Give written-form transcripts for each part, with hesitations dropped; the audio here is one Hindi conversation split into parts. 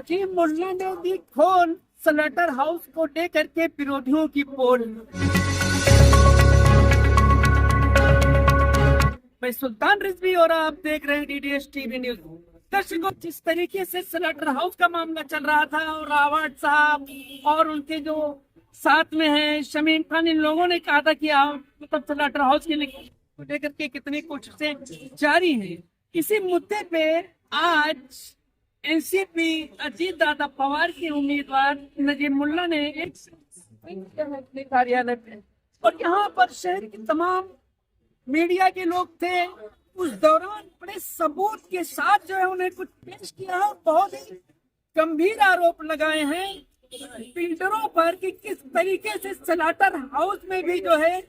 नजीम मुल्ला ने दी खोल स्लॉटर हाउस को लेकर के विरोधियों की पोल। मैं सुल्तान रिजवी और आप देख रहे हैं डीडीएस टीवी न्यूज। दर्शकों, जिस तरीके से स्लॉटर हाउस का मामला चल रहा था और रावत साहब और उनके जो साथ में है शमीम खान, इन लोगों ने कहा था कि आप मतलब स्लॉटर हाउस के लेकर के कितनी कोशिशें जारी हैं। इसी मुद्दे पे आज एनसीपी अजीत दादा पवार के उम्मीदवार नजीम मुल्ला ने एक अपने कार्यालय पे, और यहाँ पर शहर के तमाम मीडिया के लोग थे। उस दौरान बड़े सबूत के साथ जो है उन्हें कुछ पेश किया है। बहुत ही गंभीर आरोप लगाए हैं बिल्डरों पर कि किस तरीके से स्लॉटर हाउस में भी जो है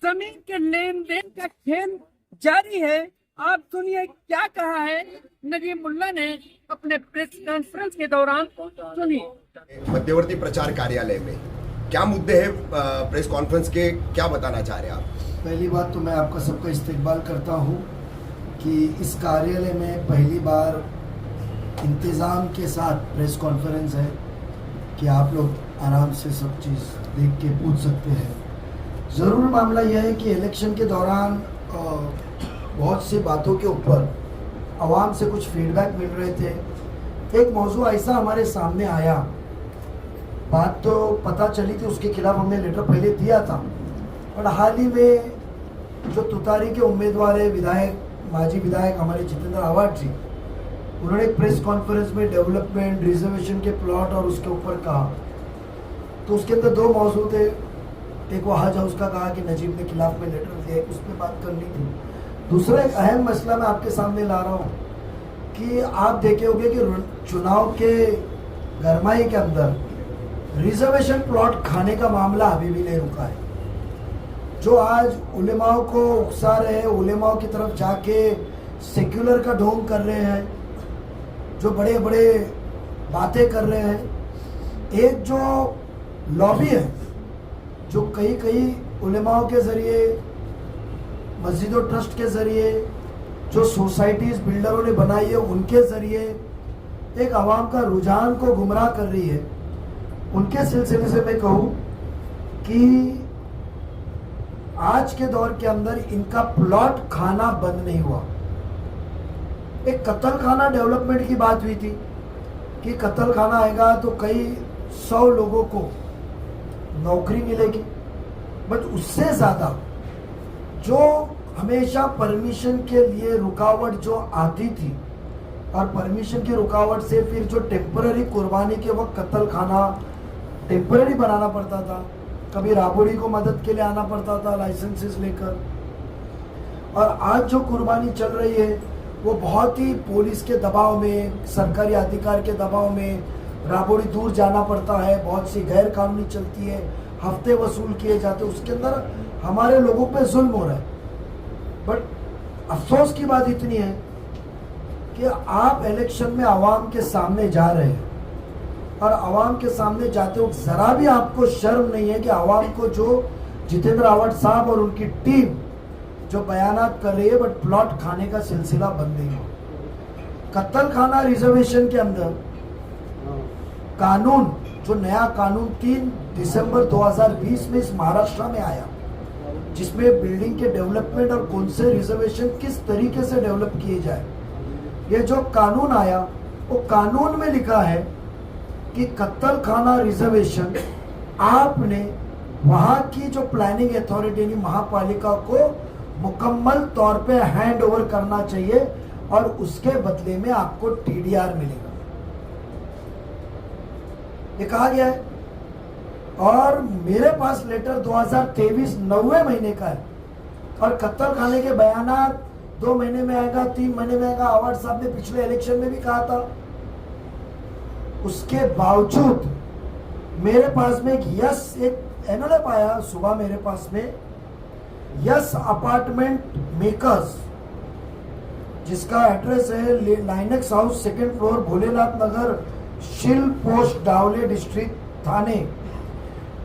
जमीन के लेन देन का खेल जारी है। आप सुनिए क्या कहा है नजीम मुल्ला ने अपने प्रेस कॉन्फ्रेंस के दौरान। सुनिए। मध्यवर्ती प्रचार कार्यालय में क्या मुद्दे हैं प्रेस कॉन्फ्रेंस के, क्या बताना चाह रहे हैं आप? पहली बात तो मैं आपका सबका इस्तकबाल करता हूँ कि इस कार्यालय में पहली बार इंतज़ाम के साथ प्रेस कॉन्फ्रेंस है कि आप लोग आराम से सब चीज़ देख के पूछ सकते हैं। ज़रूर मामला यह है कि इलेक्शन के दौरान बहुत सी बातों के ऊपर आवाम से कुछ फीडबैक मिल रहे थे। एक मौजू ऐसा हमारे सामने आया, बात तो पता चली थी, उसके खिलाफ हमने लेटर पहले दिया था, और हाल ही में जो तुतारी के उम्मीदवार है विधायक, माजी विधायक हमारे जितेंद्र आवाड जी, उन्होंने एक प्रेस कॉन्फ्रेंस में डेवलपमेंट रिजर्वेशन के प्लॉट और उसके ऊपर कहा। तो उसके अंदर दो मौजू थे। एक वो हज हाउस का कहा कि नजीब ने खिलाफ में लेटर दिया, उस पर बात करनी थी। दूसरा एक अहम मसला मैं आपके सामने ला रहा हूँ कि आप देखे होंगे कि चुनाव के गरमाई के अंदर रिजर्वेशन प्लॉट खाने का मामला अभी भी नहीं रुका है। जो आज उलेमाओं को उकसा रहे हैं, उलेमाओं की तरफ जाके सेक्युलर का ढोंग कर रहे हैं, जो बड़े बड़े बातें कर रहे हैं, एक जो लॉबी है जो कई उलेमाओं के ज़रिए, मस्जिद और ट्रस्ट के ज़रिए, जो सोसाइटीज़ बिल्डरों ने बनाई है उनके ज़रिए एक आवाम का रुझान को गुमराह कर रही है। उनके सिलसिले से मैं कहूँ कि आज के दौर के अंदर इनका प्लॉट खाना बंद नहीं हुआ। एक कत्ल खाना डेवलपमेंट की बात हुई थी कि कत्ल खाना आएगा तो कई 100 लोगों को नौकरी मिलेगी, बट उससे ज़्यादा जो हमेशा परमिशन के लिए रुकावट जो आती थी, और परमिशन की रुकावट से फिर जो टेम्पररी कुर्बानी के वक्त कत्ल खाना टेम्पररी बनाना पड़ता था, कभी राबड़ी को मदद के लिए आना पड़ता था लाइसेंसेस लेकर, और आज जो कुर्बानी चल रही है वो बहुत ही पुलिस के दबाव में, सरकारी अधिकार के दबाव में, राबड़ी दूर जाना पड़ता है, बहुत सी गैर कानूनी चलती है, हफ्ते वसूल किए जाते, उसके अंदर हमारे लोगों पे जुल्म हो रहा है। बट अफसोस की बात इतनी है कि आप इलेक्शन में आवाम के सामने जा रहे हैं, और आवाम के सामने जाते वक्त जरा भी आपको शर्म नहीं है कि आवाम को जो जितेंद्र आवाड साहब और उनकी टीम जो बयानात कर रही है, बट प्लॉट खाने का सिलसिला बंद नहीं हो। कत्ल खाना रिजर्वेशन के अंदर कानून, जो नया कानून 3 दिसंबर 2020 में इस महाराष्ट्र में आया, जिसमें बिल्डिंग के डेवलपमेंट और कौन से रिजर्वेशन किस तरीके से डेवलप किए जाए, ये जो कानून आया वो कानून में लिखा है कि कत्ल खाना रिजर्वेशन आपने वहाँ की जो प्लानिंग अथॉरिटी यानी महापालिका को मुकम्मल तौर पे हैंड ओवर करना चाहिए, और उसके बदले में आपको टीडीआर मिलेगा, ये कहा गया है। और मेरे पास लेटर 2023 9वें महीने का है, और कत्ल खाने के बयानात 2 महीने में आएगा, 3 महीने में आएगा। आवाड साहब ने पिछले इलेक्शन में भी कहा था। उसके बावजूद मेरे पास में एक एनओएफ आया सुबह मेरे पास में, यस अपार्टमेंट मेकर्स, जिसका एड्रेस है Linex house, 2nd floor, Bholenath Nagar, Shil post, डावले district, थाने।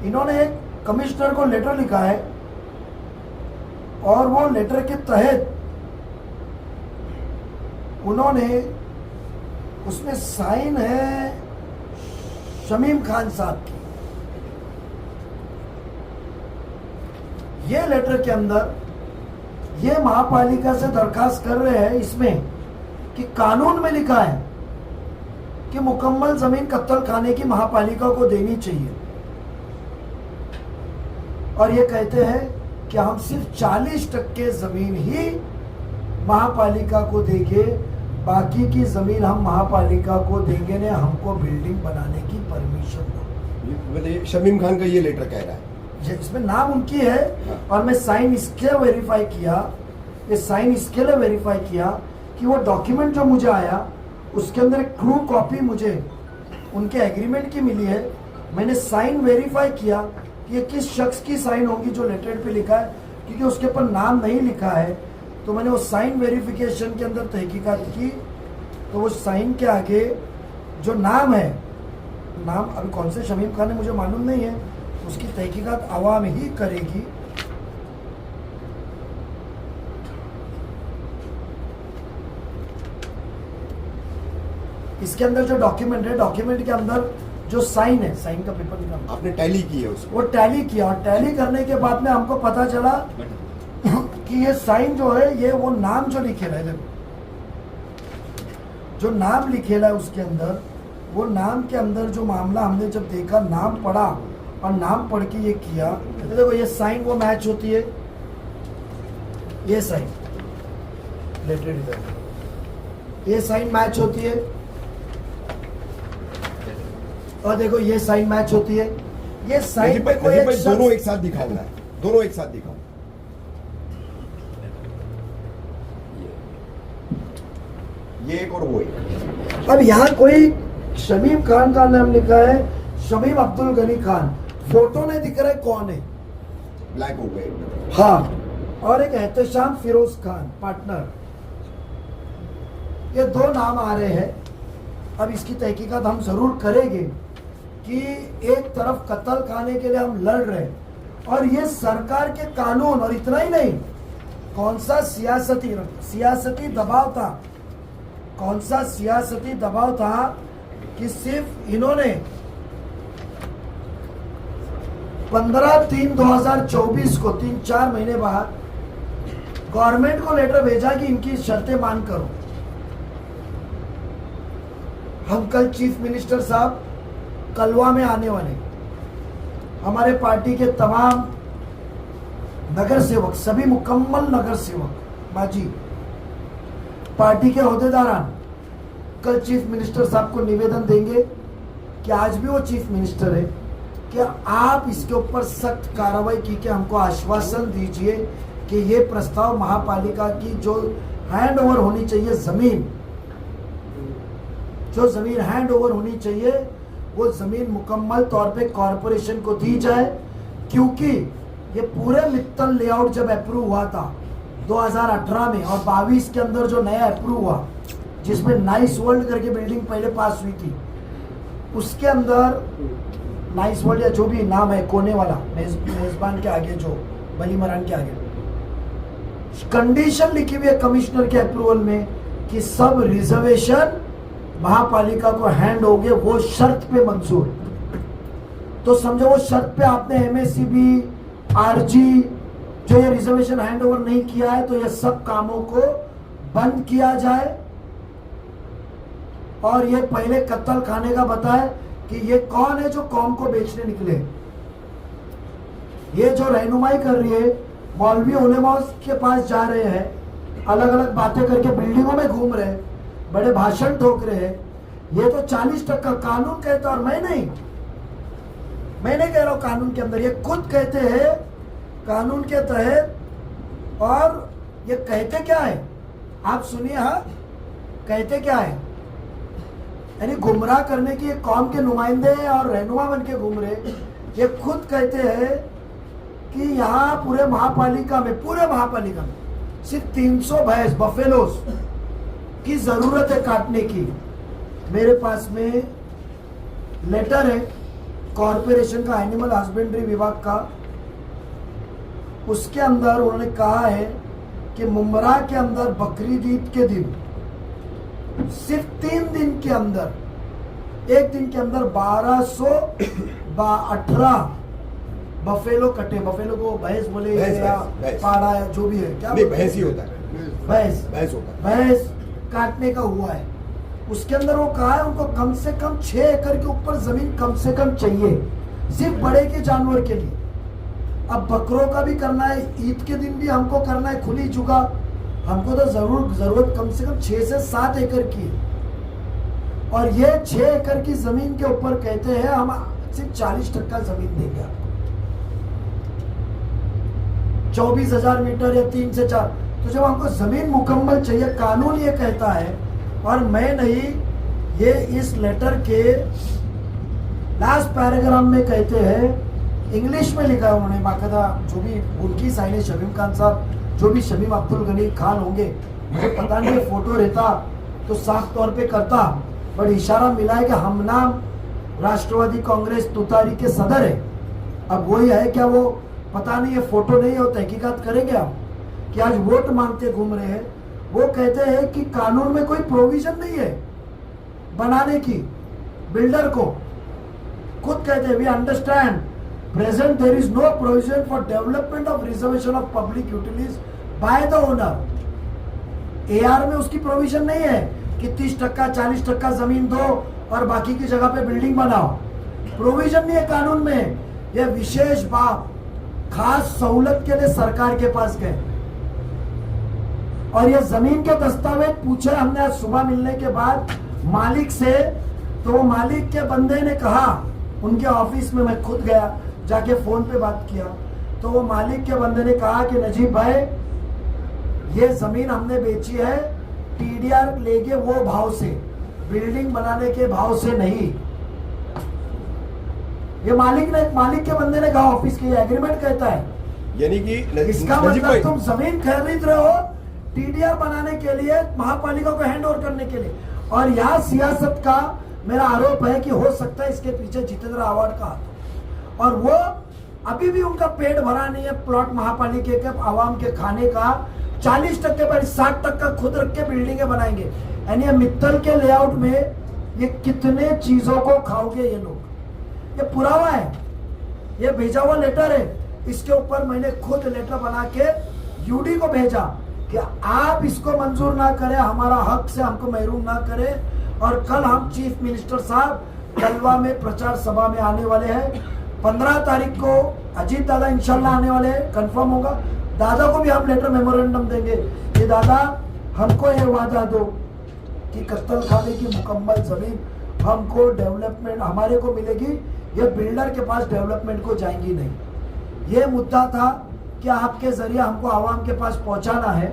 इन्होंने एक कमिश्नर को लेटर लिखा है, और वो लेटर के तहत उन्होंने, उसमें साइन है शमीम खान साहब की। ये लेटर के अंदर ये महापालिका से दरखास्त कर रहे हैं इसमें कि कानून में लिखा है कि मुकम्मल जमीन कत्ल खाने की महापालिका को देनी चाहिए, और ये कहते हैं कि हम सिर्फ 40% जमीन ही महापालिका को देंगे, बाकी की जमीन हम महापालिका को देंगे नहीं, हमको बिल्डिंग बनाने की परमिशन दो। मतलब शमीम खान का ये लेटर कह रहा है, इसमें नाम उनकी है, और मैं साइन इसके वेरीफाई किया, ये साइन इसके लिए वेरीफाई किया कि वो डॉक्यूमेंट जो मुझे आया उसके अंदर एक ट्रू कॉपी मुझे उनके एग्रीमेंट की मिली है। मैंने साइन वेरीफाई किया कि ये किस शख्स की साइन होगी जो लेटर पे लिखा है, क्योंकि उसके ऊपर नाम नहीं लिखा है। तो मैंने वो साइन वेरिफिकेशन के अंदर तहकीकात की, तो वो साइन के आगे जो नाम है, नाम अभी कौन से शमीम खान है मुझे मालूम नहीं है, उसकी तहकीकात आवाम ही करेगी। इसके अंदर जो डॉक्यूमेंट है, डॉक्यूमेंट के अंदर जो साइन है, साइन का पेपर निकाल, आपने टैली की है उसको? वो टैली किया, और टैली करने के बाद में हमको पता चला कि ये साइन जो है, ये वो नाम जो लिखेला है, देखो जो नाम लिखेला है उसके अंदर, वो नाम के अंदर जो मामला हमने जब देखा, नाम पढ़ा और नाम पढ़ के ये किया, तो देखो ये साइन वो मैच होती है, ये साइन लेटर इधर, ये साइन मैच होती है, और देखो ये साइन मैच होती है। ये साइन पे कोई दोनों एक साथ दिखाओ ना, दोनों एक साथ दिखाओ। ये एक और वो एक। अब यहाँ कोई शमीम खान का नाम लिखा है, शमीम अब्दुल गनी खान, फोटो नहीं दिख रहा है कौन है, ब्लैक हो गए। हाँ, और एक एहतशाम फिरोज खान पार्टनर, ये दो नाम आ रहे हैं। अब इसकी तहकीकात हम जरूर करेंगे कि एक तरफ कत्ल खाने के लिए हम लड़ रहे हैं, और ये सरकार के कानून, और इतना ही नहीं, कौन सा सियासती दबाव था, कौन सा सियासती दबाव था कि सिर्फ इन्होंने 15/3/2024 को 3-4 महीने बाद गवर्नमेंट को लेटर भेजा कि इनकी शर्तें मान करो। हम कल चीफ मिनिस्टर साहब कलवा में आने वाले, हमारे पार्टी के तमाम नगर सेवक, सभी मुकम्मल नगर सेवक बाजी, पार्टी के ओहदेदारान कल चीफ मिनिस्टर साहब को निवेदन देंगे कि आज भी वो चीफ मिनिस्टर है, कि आप इसके ऊपर सख्त कार्रवाई की के हमको आश्वासन दीजिए कि ये प्रस्ताव महापालिका की जो हैंड ओवर होनी चाहिए जमीन, जो जमीन हैंड ओवर होनी चाहिए, वो जमीन मुकम्मल तौर पे कॉरपोरेशन को दी जाए, क्योंकि ये पूरे मित्तल लेआउट जब अप्रूव हुआ था 2018 में और 22 के अंदर जो नया अप्रूव हुआ, जिसमें नाइस वर्ल्ड करके बिल्डिंग पहले पास हुई थी, उसके अंदर नाइस वर्ल्ड या जो भी नाम है कोने वाला, मेजबान के आगे, जो बली मरान के आगे कंडीशन लिखी हुई है कमिश्नर के अप्रूवल में कि सब रिजर्वेशन महापालिका को हैंड हो गए, वो शर्त पे मंजूर। तो समझो वो शर्त पे आपने एमएससीबी, आरजी जो ये रिजर्वेशन हैंड ओवर नहीं किया है, तो ये सब कामों को बंद किया जाए। और ये पहले कत्ल खाने का बताए कि ये कौन है जो कौम को बेचने निकले। ये जो रहनुमाई कर रही है, मौलवी उलेमा के पास जा रहे हैं, अलग अलग बातें करके बिल्डिंगों में घूम रहे हैं, बड़े भाषण ठोक रहे हैं। ये तो 40% कानून कहता है, और मैं नहीं कह रहा हूं कानून के अंदर, ये खुद कहते हैं कानून के तहत। और ये कहते क्या है, आप सुनिए, हाँ कहते क्या है, यानी गुमराह करने की कौम के नुमाइंदे और रहनुमा बन के घूम रहे। ये खुद कहते हैं कि यहाँ पूरे महापालिका में सिर्फ 300 भैंस बफेलोस की जरूरत है काटने की। मेरे पास में लेटर है कॉरपोरेशन का, एनिमल हस्बेंड्री विभाग का, उसके अंदर उन्होंने कहा है कि मुमरा के अंदर बकरीद ईद के दिन सिर्फ 3 दिन के अंदर एक दिन के अंदर 1218 बफेलो कटे। बफेलो को भैंस बोले या पाड़ा या जो भी है, क्या नहीं भैंस ही होता है, भैंस भैंस होता है। भैंस काटने का हुआ है। उसके अंदर वो कहा है उनको कम से कम 6 एकड़ के ऊपर जमीन कम से कम चाहिए, सिर्फ बड़े के जानवर के लिए। अब बकरों का भी करना है, ईद के दिन भी हमको करना है खुली जुगा, हमको तो जरूरत कम से कम 6 से 7 एकड़ की है। और ये 6 एकड़ की जमीन के ऊपर कहते हैं हम सिर्फ 40% जमीन देंगे आपको, 24,000 मीटर या 3 से 4। तो जब हमको जमीन मुकम्मल चाहिए, कानून ये कहता है, और मैं नहीं, ये इस लेटर के लास्ट पैराग्राफ में कहते हैं, इंग्लिश में लिखा है उन्होंने बाकायदा, जो भी उनकी साइन है शमीम खान साहब, जो भी शमीम अब्दुल गनी खान होंगे, मुझे पता नहीं फोटो रहता तो साफ तौर पे करता, बट इशारा मिला है कि हम नाम राष्ट्रवादी कांग्रेस तुतारी के सदर है। अब वही है क्या, वो पता नहीं, ये फोटो नहीं है, तहकीकात करेंगे आप कि आज वोट मांगते घूम रहे हैं। वो कहते हैं कि कानून में कोई प्रोविजन नहीं है बनाने की, बिल्डर को खुद कहते हैं we understand present there is no provision for development of reservation of public utilities by the owner. AR में उसकी प्रोविजन नहीं है कि 30%, 40% जमीन दो और बाकी की जगह पे बिल्डिंग बनाओ, प्रोविजन नहीं है कानून में। यह विशेष बात खास सहूलत के लिए सरकार के पास गए, और ये जमीन के दस्तावेज पूछे हमने आज सुबह मिलने के बाद मालिक से, तो वो मालिक के बंदे ने कहा, उनके ऑफिस में मैं खुद गया, जाके फोन पे बात किया, तो वो मालिक के बंदे ने कहा कि नजीब भाई ये जमीन हमने बेची है टीडीआर लेके वो भाव से, बिल्डिंग बनाने के भाव से नहीं। ये मालिक के बंदे ने कहा, ऑफिस के एग्रीमेंट कहता है, यानी कि इसका मतलब तुम जमीन खरीद रहे हो टीडीआर बनाने के लिए, महापालिका को हैंड ओवर करने के लिए। और यहाँ सियासत का मेरा आरोप है कि हो सकता है इसके पीछे जितेंद्र आवाड का हाथ, और वो अभी भी उनका पेट भरा नहीं है प्लॉट महापालिका के आवाम के खाने का। 40% पर 60% खुद रख के बिल्डिंगें बनाएंगे। यानी ये मित्तल के लेआउट में ये कितने चीजों को खाओगे ये लोग, ये पुरावा है, ये भेजा हुआ लेटर है। इसके ऊपर मैंने खुद लेटर बना के यूडी को भेजा कि आप इसको मंजूर ना करें, हमारा हक से हमको महरूम ना करें। और कल हम चीफ मिनिस्टर साहब कलवा में प्रचार सभा में आने वाले हैं। 15 तारीख को अजीत दादा इंशाल्लाह आने वाले हैं, कंफर्म होगा। दादा को भी हम लेटर मेमोरेंडम देंगे कि दादा हमको ये वादा दो कि कत्ल खाने की मुकम्मल जमीन हमको डेवलपमेंट हमारे को मिलेगी, ये बिल्डर के पास डेवलपमेंट को जाएंगी नहीं। ये मुद्दा था कि आपके जरिए हमको आवाम के पास पहुंचाना है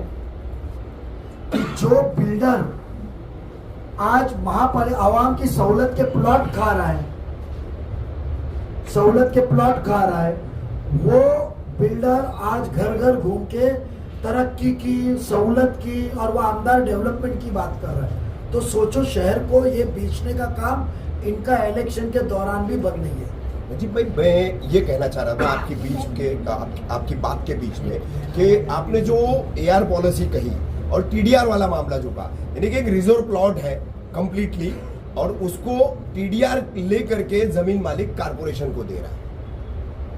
कि जो बिल्डर आज महापालिका आवाम की सहूलत के प्लॉट खा रहा है, सहूलत के प्लॉट खा रहा है, वो बिल्डर आज घर घर घूम के तरक्की की, सहूलत की और वो आमदार डेवलपमेंट की बात कर रहा है। तो सोचो शहर को ये बेचने का काम इनका इलेक्शन के दौरान भी बंद नहीं है। नजीब भाई, मैं ये कहना चाह रहा था आपकी बीच के आपकी बात के बीच में कि आपने जो एआर पॉलिसी कही और टीडीआर वाला मामला जो कहा, यानी कि एक रिजर्व प्लॉट है कंप्लीटली और उसको टीडीआर लेकर के जमीन मालिक कारपोरेशन को दे रहा है,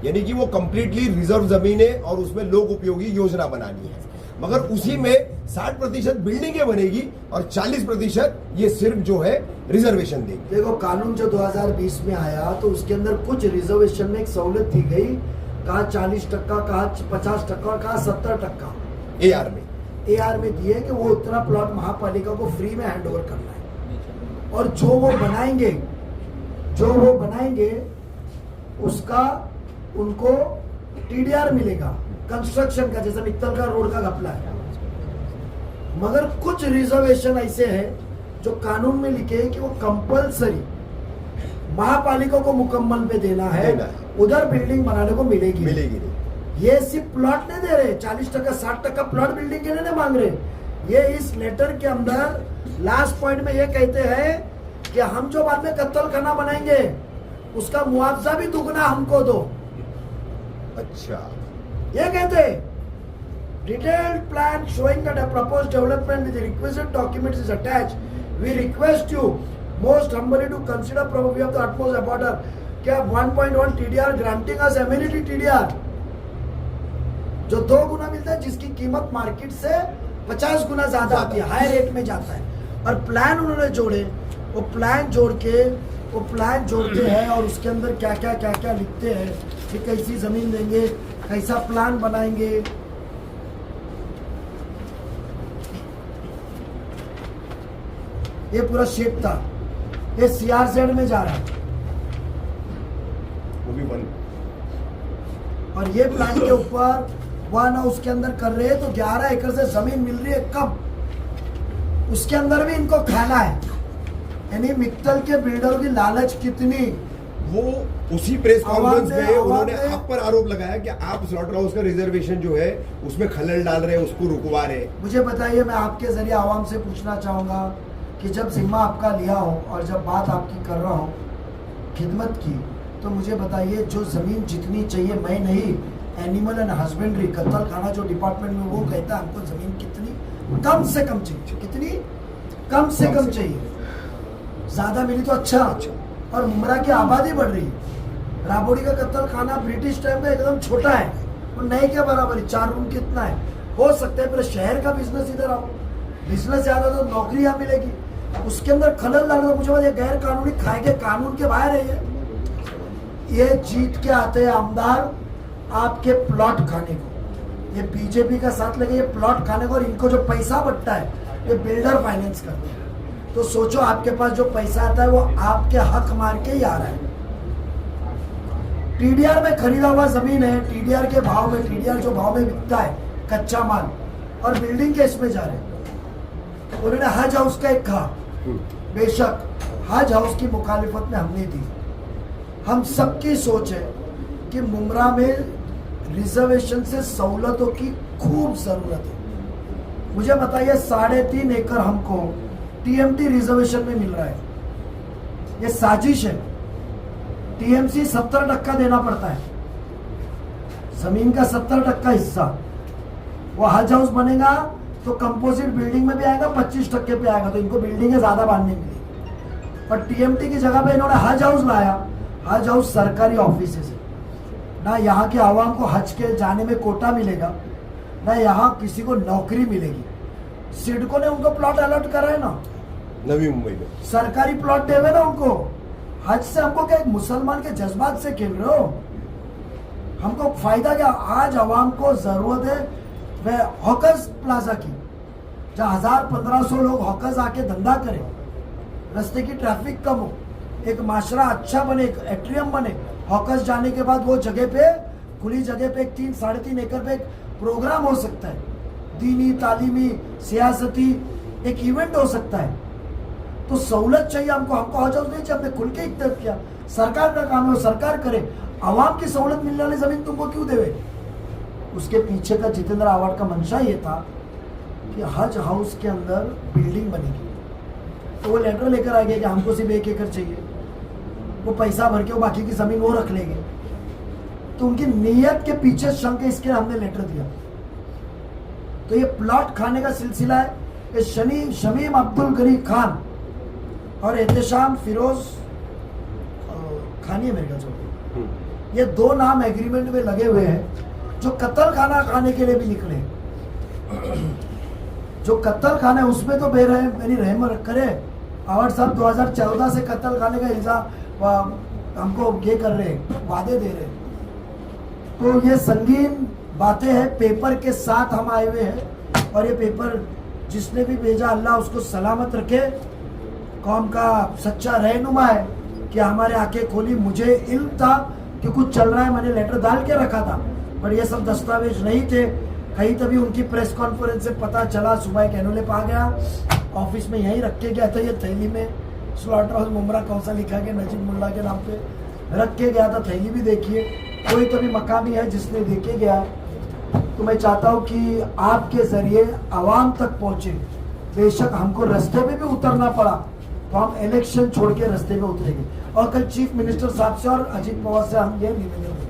यानी कि वो कंप्लीटली रिजर्व जमीन है और उसमें लोक उपयोगी योजना बनानी है, मगर उसी में 60% बिल्डिंगें बनेगी और 40% ये सिर्फ जो है रिजर्वेशन देगी। देखो कानून जो 2020 में आया तो उसके अंदर कुछ रिजर्वेशन में एक सहूलत दी गई, कहा 40%, कहा 50% और कहा 70% एआर में दिए कि वो उतना प्लॉट महापालिका को फ्री में हैंड ओवर करना है। और जो वो बनाएंगे उसका उनको टीडीआर मिलेगा कंस्ट्रक्शन का, जैसे मित्तल का रोड का घपला है। मगर कुछ रिजर्वेशन ऐसे हैं जो कानून में लिखे हैं कि वो कंपलसरी महापालिका को मुकम्मल पे देना है, उधर बिल्डिंग बनाने को मिलेगी नहीं। ये सिर्फ प्लॉट नहीं दे रहे, 40%, 60% प्लॉट बिल्डिंग के नहीं मांग रहे। ये इस लेटर के अंदर लास्ट पॉइंट में ये कहते हैं कि हम जो बाद में कत्ल खाना बनाएंगे उसका मुआवजा भी दुगना हमको दो। अच्छा, ये कहते detailed plan showing that a proposed development with the requisite documents is attached. We request you most humbly to consider probably of the utmost importance क्या 1.1 TDR granting us amenity TDR जो 2 गुना मिलता है, जिसकी कीमत मार्केट से 50 गुना ज्यादा आती है, हाई रेट में जाता है। और प्लान उन्होंने जोड़े, वो प्लान जोड़ते हैं और उसके अंदर क्या क्या लिखते हैं कि कैसी जमीन देंगे, कैसा प्लान बनाएंगे। ये पूरा शेप था, ये CRZ में जा रहा है वो भी 1 और ये प्लान के ऊपर 1 हाउस के अंदर कर रहे हैं, तो 11 एकड़ से जमीन मिल रही है कम, उसके अंदर भी इनको खाना है। यानी मित्तल के बिल्डरों की लालच कितनी। वो उसी प्रेस कॉन्फ्रेंस में आवाम उन्होंने ने- आप पर आरोप लगाया कि आप स्लॉटर हाउस का रिजर्वेशन जो है उसमें खलल डाल रहे हैं, उसको रुकवा रहे हैं। मुझे बताइए, मैं आपके जरिए आवाम से पूछना चाहूंगा कि जब जिम्मा आपका लिया हो और जब बात आपकी कर रहा हूँ खिदमत की, तो मुझे बताइए जो जमीन जितनी चाहिए, मैं नहीं, एनिमल एंड हस्बेंड्री कत्ल खाना जो डिपार्टमेंट में वो कहता है हमको जमीन कितनी कम से कम चाहिए, कितनी कम से कम चाहिए, ज्यादा मिली तो अच्छा। और मुमरा की आबादी बढ़ रही है। राबोड़ी का कत्ल खाना ब्रिटिश टाइम में एकदम छोटा है, वो नहीं के बराबर है, 4 रूम कितना है। हो सकता है पूरे शहर का बिजनेस इधर आओ, बिजनेस ज्यादा तो नौकरी यहाँ मिलेगी, उसके अंदर खलल डाल दो। मुझे ये गैर कानूनी खाएंगे, कानून के बाहर है ये जीत के आते हैं आमदार आपके प्लॉट खाने को, ये बीजेपी का साथ लगे ये प्लॉट खाने को, और इनको जो पैसा बटता है ये बिल्डर फाइनेंस करते हैं। तो सोचो आपके पास जो पैसा आता है वो आपके हक मार के ही आ रहा है। टीडीआर में खरीदा हुआ जमीन है, टीडीआर के भाव में, टीडीआर जो भाव में बिकता है कच्चा माल, और बिल्डिंग के इसमें जा रहे हैं। उन्होंने हज हाउस का एक कहा, बेशक हज हाउस की मुखालिफत में हमने दी। हम सबकी सोच है कि मुमरा में रिजर्वेशन से सहूलतों की खूब जरूरत है। मुझे बताइए 3.5 एकड़ हमको टीएमटी रिजर्वेशन में मिल रहा है, ये साजिश है। टीएमसी 70% देना पड़ता है, जमीन का 70% हिस्सा। वो हज हाउस बनेगा तो कंपोजिट बिल्डिंग में भी आएगा, 25% पे आएगा, तो इनको बिल्डिंगें ज्यादा बांधने मिलेगी। और टीएमटी की जगह पे इन्होंने हज हाउस लाया। हज हाउस सरकारी ऑफिस है, ना यहाँ के आवाम को हज के जाने में कोटा मिलेगा, ना यहाँ किसी को नौकरी मिलेगी। सिडको ने उनको प्लॉट अलॉट करा है ना नवी मुंबई में, सरकारी प्लॉट दे हुए ना उनको। हज से हमको क्या, एक मुसलमान के जज्बात से खेल रहे हो? हमको फायदा क्या? आज आवाम को जरूरत है वह हॉकर्स प्लाजा की, जहाँ 1000-1500 लोग हॉकर्स आके धंधा करें, रास्ते की ट्रैफिक कम हो, एक माशरा अच्छा बने, एक एट्रियम बने। हॉकर्स जाने के बाद वो जगह पे, खुली जगह पे 3-3.5 एकड़ पे एक प्रोग्राम हो सकता है, दीनी, तालीमी, सियासती एक इवेंट हो सकता है। तो सहूलत चाहिए हमको हज हाउस नहीं चाहिए। हमने खुल के इख्तियार किया, सरकार का काम है वो सरकार करे, आवाम की सहूलत मिलने वाली जमीन तुमको क्यों देवे? उसके पीछे का जितेंद्र आवाड का मंशा ये था कि हज हाउस के अंदर बिल्डिंग बनेगी, तो वो लेटर लेकर आ गया कि हमको सिर्फ 1 एकड़ चाहिए, वो पैसा भर के वो बाकी की जमीन वो रख लेंगे। तो उनकी नीयत के पीछे शंक है, इसके हमने लेटर दिया। तो ये प्लॉट खाने का सिलसिला है। ये शमीम अब्दुल गरीब खान और एहतशाम फिरोज खानी है मेरे ख्याल, ये 2 नाम एग्रीमेंट में लगे हुए हैं, जो कत्ल खाना खाने के लिए भी निकले। जो कत्ल खाना है उसमें तो मेरी रहम करे, आवाड साहब 2014 से कत्ल खाने का इल्जाम हमको ये कर रहे हैं, वादे दे रहे हैं। तो ये संगीन बातें हैं, पेपर के साथ हम आए हुए हैं। और ये पेपर जिसने भी भेजा अल्लाह उसको सलामत रखे, कौम का सच्चा रहनुमा है कि हमारे आंखें खोली। मुझे इल्म था कि कुछ चल रहा है, मैंने लेटर डाल के रखा था, पर ये सब दस्तावेज नहीं थे। कहीं तभी उनकी प्रेस कॉन्फ्रेंस से पता चला, सुबह एक एनोलेप आ गया, ऑफिस में यहीं रख के गया था, ये थैली में स्लॉटर हाउस मुमरा कौन सा लिखा गया नजीब मुल्ला के नाम पे रख के गया था। थैली भी देखिए, कोई तो भी मकामी है जिसने देखे गया। तो मैं चाहता हूँ कि आपके जरिए आवाम तक पहुँचे। बेशक हमको रास्ते पे भी उतरना पड़ा तो हम इलेक्शन छोड़ के रास्ते पे उतरेंगे। और कल चीफ मिनिस्टर साहब से और अजीत पवार से हम ये निवेदन